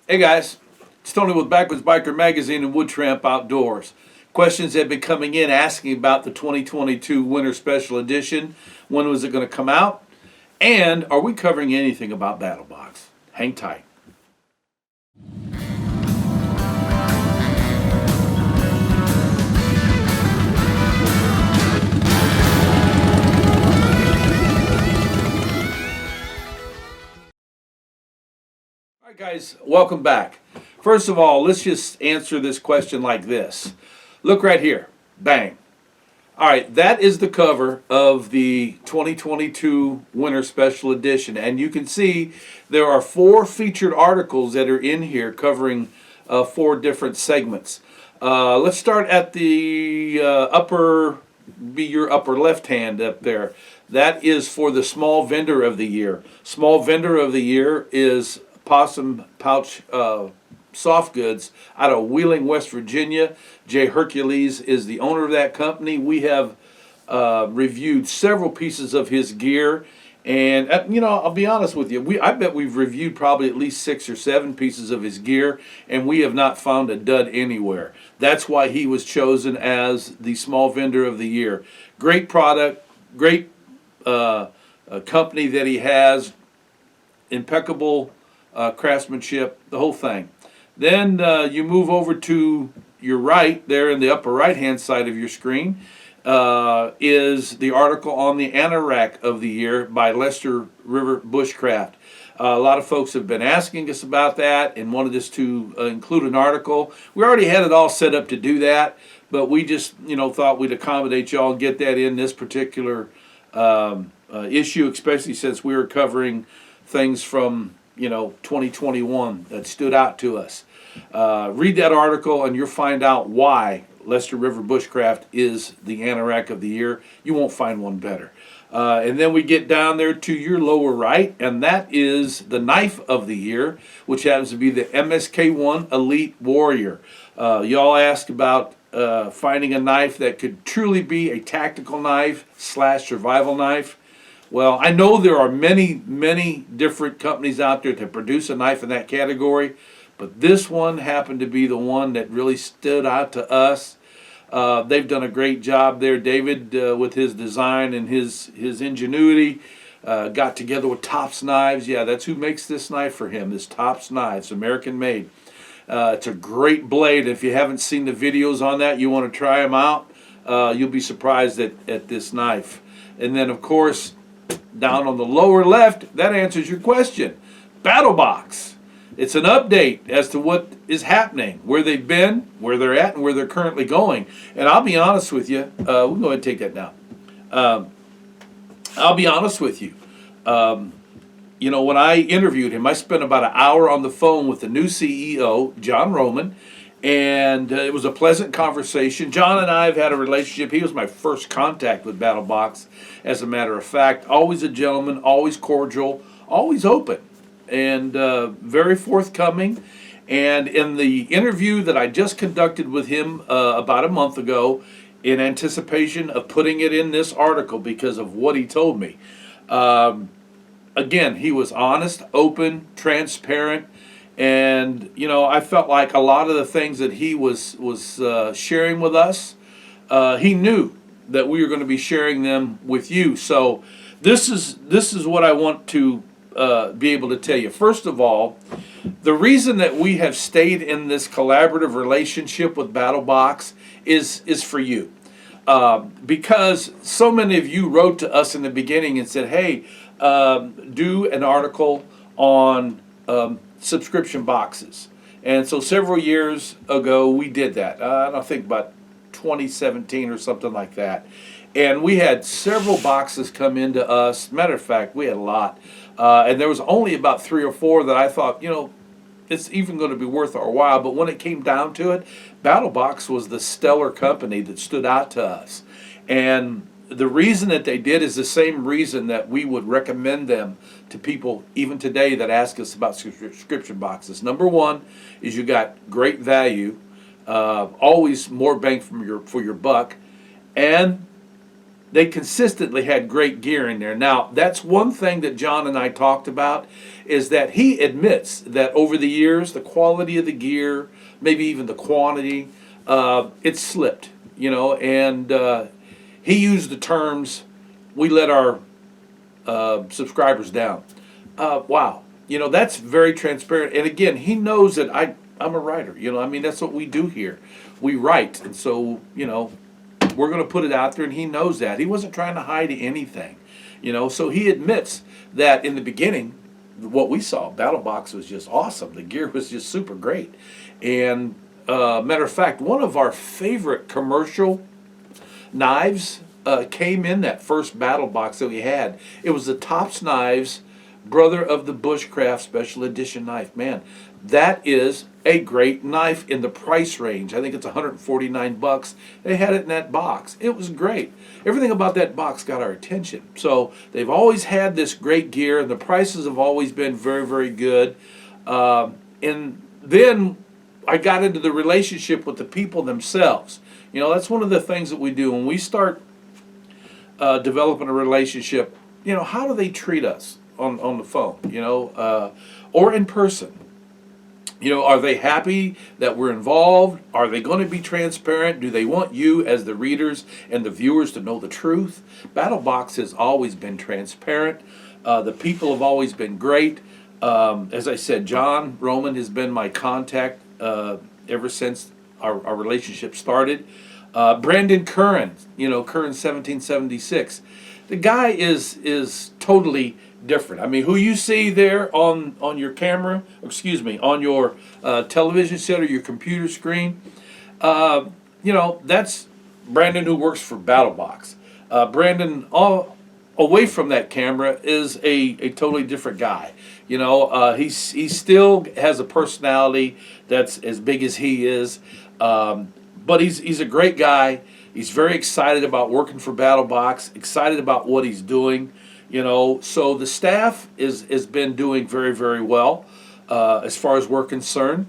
Hey guys, it's Tony with Backwards Biker Magazine and Wood Tramp Outdoors. Questions have been coming in asking about the 2022 Winter Special Edition. When was it going to come out? And are we covering anything about BattlBox? Hang tight. All right, guys, welcome back. First of all, let's just answer this question like this. Look right here. Bang. All right, that is the cover of the 2022 Winter Special Edition. And you can see there are 4 featured articles that are in here covering 4 different segments. Let's start at the your upper left hand up there. That is for the Small Vendor of the Year. Small Vendor of the Year is Possum Pouch Soft Goods out of Wheeling, West Virginia. Jay Hercules is the owner of that company. We have reviewed several pieces of his gear, and I'll be honest with you. I bet we've reviewed probably at least 6 or 7 pieces of his gear, and we have not found a dud anywhere. That's why he was chosen as the Small Vendor of the Year. Great product, great company that he has, impeccable craftsmanship, the whole thing. Then you move over to your right, there in the upper right-hand side of your screen, is the article on the Anorak of the Year by Lester River Bushcraft. A lot of folks have been asking us about that and wanted us to include an article. We already had it all set up to do that, but we just thought we'd accommodate y'all and get that in this particular issue, especially since we were covering things from 2021 that stood out to us. Read that article and you'll find out why Lester River Bushcraft is the Anorak of the Year. You won't find one better. And then we get down there to your lower right, and that is the Knife of the Year, which happens to be the MSK1 Elite Warrior. Y'all asked about finding a knife that could truly be a tactical knife / survival knife. Well, I know there are many, many different companies out there that produce a knife in that category, but this one happened to be the one that really stood out to us. They've done a great job there. David, with his design and his ingenuity, got together with Tops Knives. Yeah, that's who makes this knife for him, this Tops Knives, American made. It's a great blade. If you haven't seen the videos on that, you want to try them out, you'll be surprised at this knife. And then, of course, down on the lower left, that answers your question. BattlBox. It's an update as to what is happening, where they've been, where they're at, and where they're currently going. And I'll be honest with you. We'll go ahead and take that down. I'll be honest with you. When I interviewed him, I spent about an hour on the phone with the new CEO, John Roman, and it was a pleasant conversation. John and I have had a relationship. He was my first contact with BattlBox, as a matter of fact. Always a gentleman, always cordial, always open, and very forthcoming. And in the interview that I just conducted with him about a month ago, in anticipation of putting it in this article because of what he told me, again, he was honest, open, transparent. And I felt like a lot of the things that he was sharing with us, he knew that we were going to be sharing them with you. So this is what I want to be able to tell you. First of all, the reason that we have stayed in this collaborative relationship with BattlBox is for you, because so many of you wrote to us in the beginning and said, "Hey, do an article on." Subscription boxes. And so several years ago we did that. I think about 2017 or something like that. And we had several boxes come into us. Matter of fact, we had a lot. And there was only about 3 or 4 that I thought, it's even going to be worth our while. But when it came down to it, BattlBox was the stellar company that stood out to us. And the reason that they did is the same reason that we would recommend them to people even today that ask us about subscription boxes. Number one is you got great value, always more bang for your buck, and they consistently had great gear in there. Now, that's one thing that John and I talked about, is that he admits that over the years, the quality of the gear, maybe even the quantity, it slipped, and he used the terms, we let our subscribers down. Wow. That's very transparent. And again, he knows that I'm a writer. That's what we do here. We write. And so, we're going to put it out there, and he knows that. He wasn't trying to hide anything. So he admits that in the beginning, what we saw, BattlBox was just awesome. The gear was just super great. And matter of fact, one of our favorite commercial knives came in that first BattlBox that we had. It was the Tops Knives Brother of the Bushcraft Special Edition knife. Man, that is a great knife in the price range. I think it's $149. They had it in that box. It was great. Everything about that box got our attention. So they've always had this great gear, and the prices have always been very, very good. And then I got into the relationship with the people themselves. That's one of the things that we do when we start developing a relationship. How do they treat us on the phone, or in person? Are they happy that we're involved? Are they going to be transparent? Do they want you as the readers and the viewers to know the truth? BattlBox has always been transparent. The people have always been great. As I said, John Roman has been my contact ever since our relationship started. Brandon Curran, Curran 1776. The guy is totally different. Who you see there on your camera, on your television set or your computer screen, that's Brandon, who works for BattlBox. Brandon, all away from that camera, is a totally different guy. He still has a personality that's as big as he is, but he's a great guy. He's very excited about working for BattlBox, excited about what he's doing. So the staff has been doing very, very well as far as we're concerned.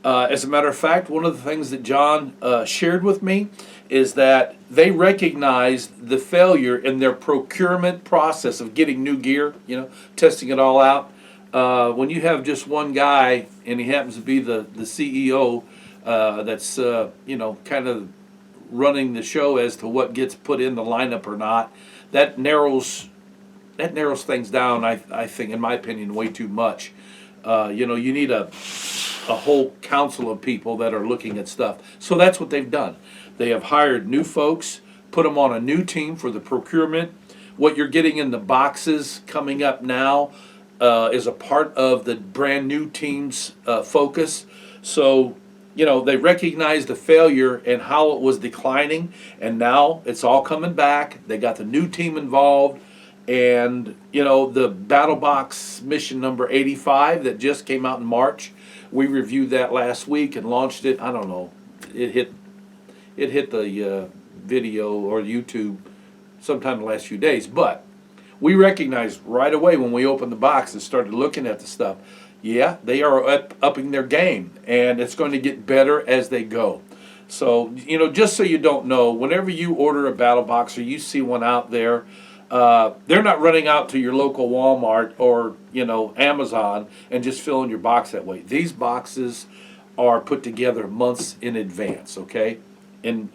As a matter of fact, one of the things that John shared with me is that they recognized the failure in their procurement process of getting new gear, testing it all out. When you have just one guy and he happens to be the CEO that's, kind of running the show as to what gets put in the lineup or not, that narrows things down, I think, in my opinion, way too much. You need a whole council of people that are looking at stuff. So that's what they've done. They have hired new folks, put them on a new team for the procurement. What you're getting in the boxes coming up now is a part of the brand new team's focus. So, they recognized the failure and how it was declining, and now it's all coming back. They got the new team involved. And, the BattlBox mission number 85 that just came out in March, we reviewed that last week and launched it. I don't know, it hit the video or YouTube sometime in the last few days. But we recognized right away when we opened the box and started looking at the stuff, yeah, they are upping their game, and it's going to get better as they go. So, just so you don't know, whenever you order a BattlBox or you see one out there, they're not running out to your local Walmart or Amazon and just filling your box that way. These boxes are put together months in advance, okay? And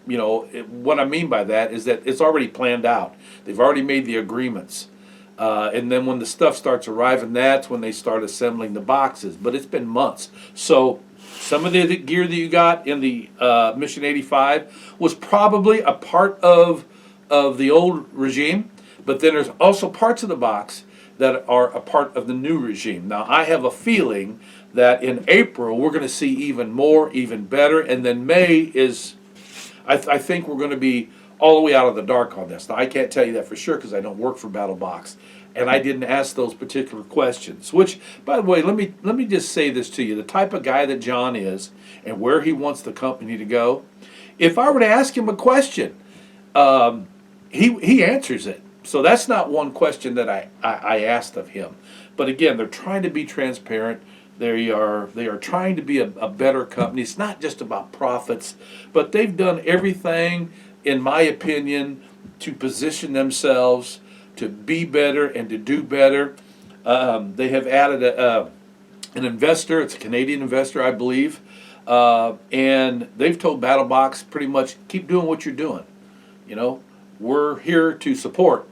what I mean by that is that it's already planned out. They've already made the agreements, and then when the stuff starts arriving, that's when they start assembling the boxes. But it's been months. So some of the gear that you got in the Mission 85 was probably a part of the old regime, but then there's also parts of the box that are a part of the new regime. Now, I have a feeling that in April we're going to see even more, even better, and then May is, I think we're going to be all the way out of the dark on this. Now, I can't tell you that for sure because I don't work for BattlBox, and I didn't ask those particular questions. Which, by the way, let me just say this to you: the type of guy that John is, and where he wants the company to go. If I were to ask him a question, he answers it. So that's not one question that I asked of him. But again, they're trying to be transparent. They are trying to be a better company. It's not just about profits, but they've done everything, in my opinion, to position themselves to be better and to do better. They have added an investor. It's a Canadian investor, I believe. And they've told BattlBox pretty much, keep doing what you're doing. You know, we're here to support,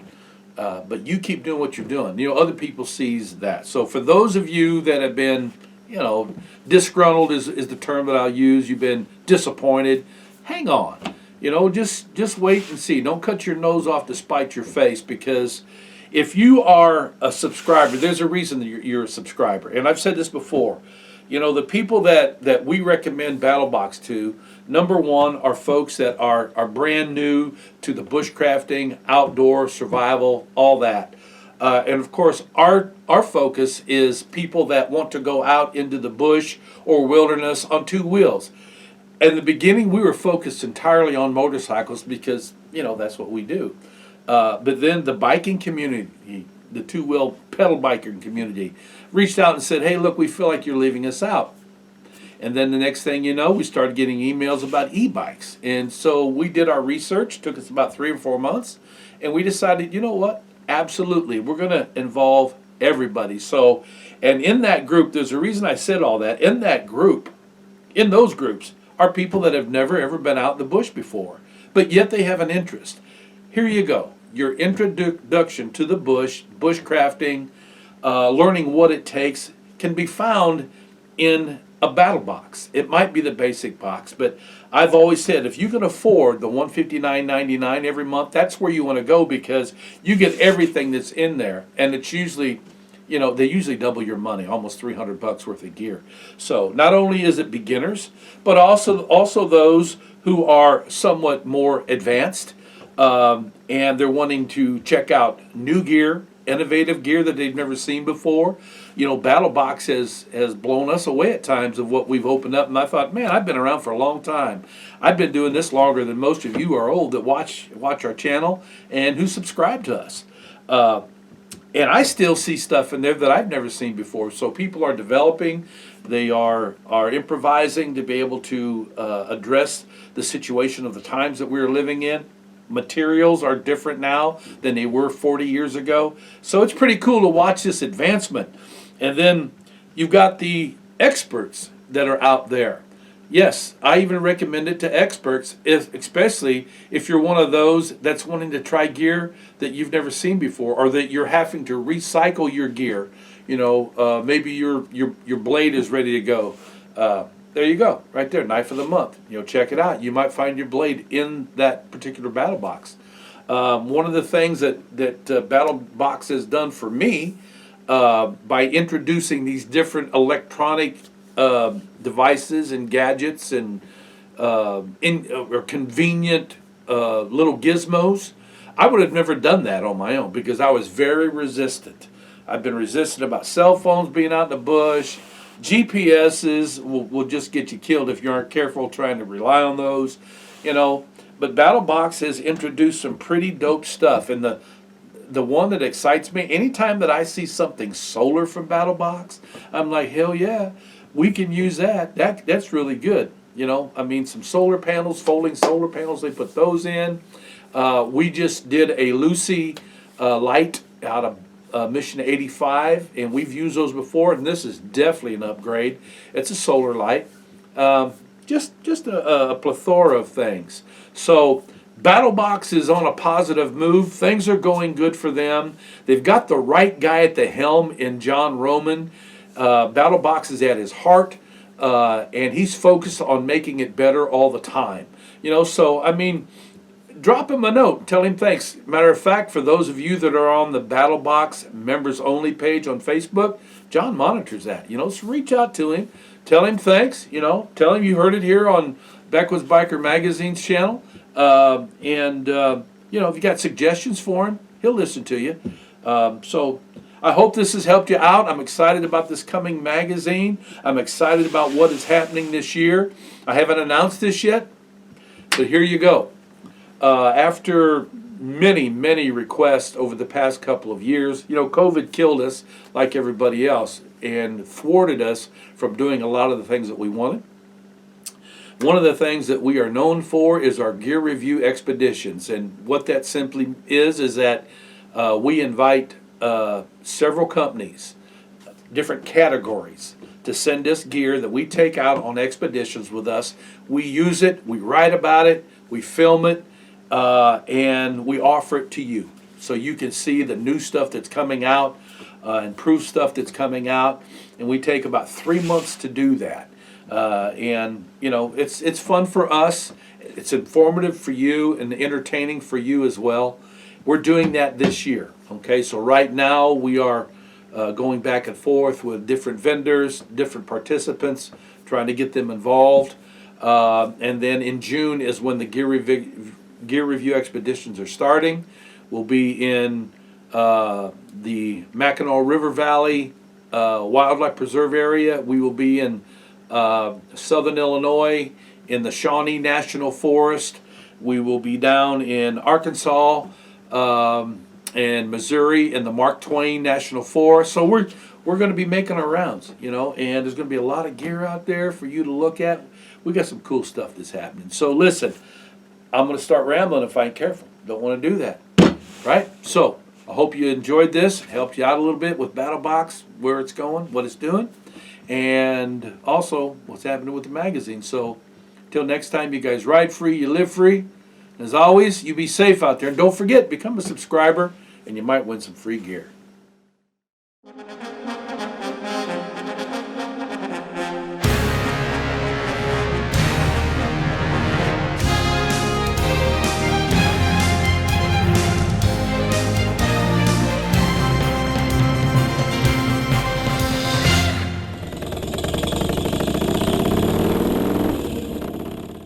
but you keep doing what you're doing. You know, other people sees that. So for those of you that have been, you know, disgruntled is the term that I'll use. You've been disappointed. Hang on. You know, just wait and see. Don't cut your nose off to spite your face, because if you are a subscriber, there's a reason that you're a subscriber. And I've said this before. You know, the people that we recommend BattlBox to, number one, are folks that are brand new to the bushcrafting, outdoor, survival, all that. And of course, our focus is people that want to go out into the bush or wilderness on two wheels. In the beginning, we were focused entirely on motorcycles because, you know, that's what we do. But then the biking community, the two-wheel pedal biker community, reached out and said, hey, look, we feel like you're leaving us out. And then the next thing you know, we started getting emails about e-bikes. And so we did our research, took us about 3 or 4 months, and we decided, you know what, absolutely, we're going to involve everybody. So, and in that group, there's a reason I said all that. In that group, in those groups, are people that have never, ever been out in the bush before, but yet they have an interest. Here you go. Your introduction to the bush, bushcrafting, learning what it takes, can be found in a BattlBox. It might be the basic box, but I've always said if you can afford the $159.99 every month, that's where you want to go, because you get everything that's in there, and it's usually, you know, they usually double your money, almost $300 worth of gear. So not only is it beginners, but also those who are somewhat more advanced, and they're wanting to check out new gear, innovative gear that they've never seen before. You know, BattlBox has blown us away at times of what we've opened up, and I thought, man, I've been around for a long time. I've been doing this longer than most of you are old that watch our channel and who subscribe to us. And I still see stuff in there that I've never seen before. So people are developing, they are improvising to be able to address the situation of the times that we're living in. Materials are different now than they were 40 years ago. So it's pretty cool to watch this advancement. And then you've got the experts that are out there. Yes, I even recommend it to experts, especially if you're one of those that's wanting to try gear that you've never seen before, or that you're having to recycle your gear. You know, maybe your blade is ready to go. There you go, right there, knife of the month. You know, check it out. You might find your blade in that particular BattlBox. One of the things that BattlBox has done for me by introducing these different electronic devices and gadgets and or convenient little gizmos, I would have never done that on my own because I was very resistant. I've been resistant about cell phones being out in the bush. GPSs will just get you killed if you aren't careful trying to rely on those, you know. But BattlBox has introduced some pretty dope stuff, and the one that excites me, anytime that I see something solar from BattlBox, I'm like, hell yeah, we can use that. That's really good, you know. I mean, some solar panels, folding solar panels, they put those in. We just did a Lucy light out of Mission 85, and we've used those before, and this is definitely an upgrade. It's a solar light. Just a plethora of things. So BattlBox is on a positive move. Things are going good for them. They've got the right guy at the helm in John Roman. BattlBox is at his heart, and he's focused on making it better all the time. You know, so I mean, drop him a note. Tell him thanks. Matter of fact, for those of you that are on the BattlBox members only page on Facebook, John monitors that. You know, so reach out to him. Tell him thanks. You know, tell him you heard it here on Beckwith's Biker Magazine's channel. You know, if you got suggestions for him, he'll listen to you. So I hope this has helped you out. I'm excited about this coming magazine. I'm excited about what is happening this year. I haven't announced this yet, but here you go. After many requests over the past couple of years, you know, COVID killed us like everybody else and thwarted us from doing a lot of the things that we wanted. One of the things that we are known for is our gear review expeditions. And what that simply is that we invite several companies, different categories, to send us gear that we take out on expeditions with us. We use it, we write about it, we film it, and we offer it to you. So you can see the new stuff that's coming out, improved stuff that's coming out. And we take about 3 months to do that. And you know, it's fun for us. It's informative for you and entertaining for you as well. We're doing that this year. Okay, so right now we are going back and forth with different vendors, different participants, trying to get them involved. And then in June is when the gear review expeditions are starting. We'll be in the Mackinac River Valley Wildlife Preserve area. We will be in Southern Illinois in the Shawnee National Forest. We will be down in Arkansas and Missouri in the Mark Twain National Forest. So we're going to be making our rounds, you know, and there's going to be a lot of gear out there for you to look at. We got some cool stuff that's happening. So listen, I'm going to start rambling if I ain't careful. Don't want to do that, right? So I hope you enjoyed this, helped you out a little bit with BattlBox, where it's going, what it's doing, and also what's happening with the magazine. So till next time, you guys ride free, you live free. As always, you be safe out there. And don't forget, become a subscriber, and you might win some free gear.